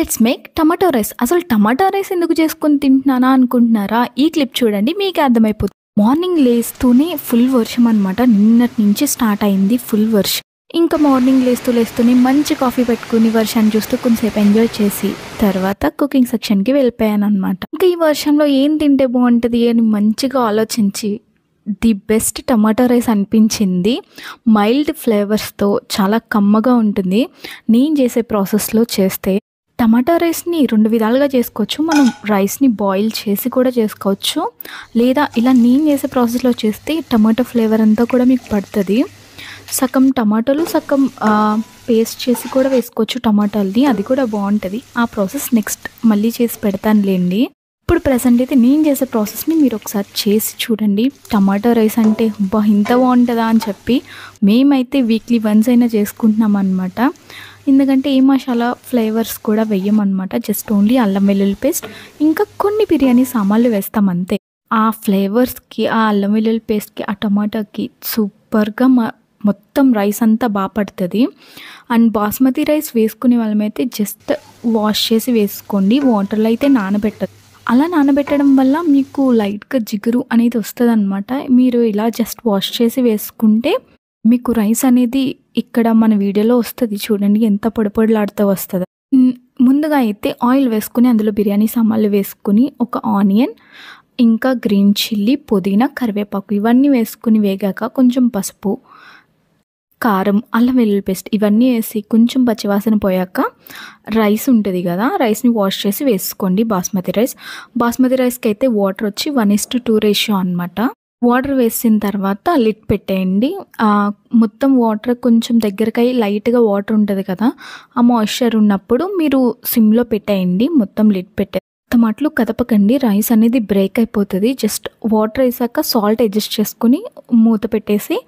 Let's make tomato rice. అసలు టమాటా rice ఎందుకు చేసుకొని తింటున్నానా అనుకుంటున్నారా? ఈ క్లిప్ చూడండి మీకే అర్థమైపోతుంది. మార్నింగ్ లేస్తూనే ఫుల్ వర్షం అనమాట. నిన్నటి నుంచి స్టార్ట్ అయింది ఫుల్ వర్షం. ఇంకా మార్నింగ్ లేస్తూనే మంచి కాఫీ పెట్టుకుని వర్షాన్ని చూస్తూ కొంచెంసేపు ఎంజాయ్ చేసి తర్వాత కుకింగ్ సెక్షన్కి వెళ్ళిపోయాను అనమాట. ఇంకా ఈ వర్షంలో ఏం తింటే బాగుంటుంది అని మంచిగా ఆలోచించి ది బెస్ట్ టమాటో రైస్ అనిపించింది. మైల్డ్ ఫ్లేవర్స్తో చాలా కమ్మగా ఉంటుంది. నేను చేసే ప్రాసెస్లో చేస్తే టమాటా రైస్ని 2 విధాలుగా చేసుకోవచ్చు. మనం రైస్ని బాయిల్ చేసి కూడా చేసుకోవచ్చు, లేదా ఇలా నేను చేసే ప్రాసెస్లో చేస్తే టమాటో ఫ్లేవర్ అంతా కూడా మీకు పడుతుంది. సగం టమాటాలు సగం పేస్ట్ చేసి కూడా వేసుకోవచ్చు టమాటాలని, అది కూడా బాగుంటుంది. ఆ ప్రాసెస్ నెక్స్ట్ మళ్ళీ చేసి పెడతానులేండి. ఇప్పుడు ప్రెసెంట్ అయితే నేను చేసే ప్రాసెస్ని మీరు ఒకసారి చేసి చూడండి. టమాటో రైస్ అంటే బా ఇంత బాగుంటుందా అని చెప్పి మేమైతే వీక్లీ వన్స్ అయినా చేసుకుంటున్నాం అనమాట. ఎందుకంటే ఏ మసాలా ఫ్లేవర్స్ కూడా వేయమన్నమాట. జస్ట్ ఓన్లీ అల్లం వెల్లుల్లి పేస్ట్ ఇంకా కొన్ని బిర్యానీ సామాన్లు వేస్తాం అంతే. ఆ ఫ్లేవర్స్కి, ఆ అల్లం వెల్లుల్లి పేస్ట్కి, ఆ టమాటాకి సూపర్గా మొత్తం రైస్ అంతా బాగా పడుతుంది. అండ్ బాస్మతి రైస్ వేసుకునే వాళ్ళమైతే జస్ట్ వాష్ చేసి వేసుకోండి, వాటర్లో అయితే నానబెట్టదు. అలా నానబెట్టడం వల్ల మీకు లైట్గా జిగురు అనేది వస్తుంది అనమాట. మీరు ఇలా జస్ట్ వాష్ చేసి వేసుకుంటే మీకు రైస్ అనేది ఇక్కడ మన వీడియోలో వస్తుంది చూడండి, ఎంత పొడిలాడుతూ వస్తుంది. ముందుగా అయితే ఆయిల్ వేసుకుని అందులో బిర్యానీ సామాన్లు వేసుకుని ఒక ఆనియన్ ఇంకా గ్రీన్ చిల్లీ, పుదీనా, కరివేపాకు ఇవన్నీ వేసుకుని వేగాక కొంచెం పసుపు, కారం, అల్లం వెల్లుల్లి పేస్ట్ ఇవన్నీ వేసి కొంచెం పచ్చివాసన పోయాక రైస్ ఉంటుంది కదా, రైస్ని వాష్ చేసి వేసుకోండి. బాస్మతి రైస్కి అయితే వాటర్ వచ్చి 1:2 రేషియో అనమాట. వాటర్ వేసిన తర్వాత లిడ్ పెట్టేయండి. మొత్తం వాటర్ కొంచెం దగ్గరకై లైట్గా వాటర్ ఉంటుంది కదా, ఆ మాయిశ్చర్ ఉన్నప్పుడు మీరు సిమ్లో పెట్టేయండి. మొత్తం లిడ్ పెట్టే టమాటాలు కదపకండి, రైస్ అనేది బ్రేక్ అయిపోతుంది. జస్ట్ వాటర్ వేసాక సాల్ట్ అడ్జస్ట్ చేసుకుని మూత పెట్టేసి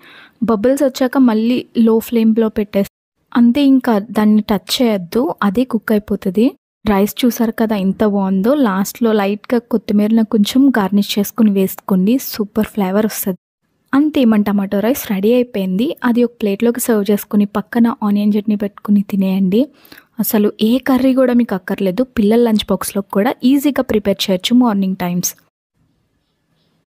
బబుల్స్ వచ్చాక మళ్ళీ లో ఫ్లేమ్లో పెట్టేసి అంతే. ఇంకా దాన్ని టచ్ చేయొద్దు, అదే కుక్ అయిపోతుంది. రైస్ చూసారు కదా ఎంత బాగుందో. లాస్ట్లో లైట్గా కొత్తిమీరను కొంచెం గార్నిష్ చేసుకుని వేసుకోండి, సూపర్ ఫ్లేవర్ వస్తుంది. అంతే, మన టమాటో రైస్ రెడీ అయిపోయింది. అది ఒక ప్లేట్లోకి సర్వ్ చేసుకుని పక్కన ఆనియన్ చట్నీ పెట్టుకుని తినేయండి. అసలు ఏ కర్రీ కూడా మీకు అక్కర్లేదు. పిల్లల లంచ్ బాక్స్లో కూడా ఈజీగా ప్రిపేర్ చేయొచ్చు మార్నింగ్ టైమ్స్.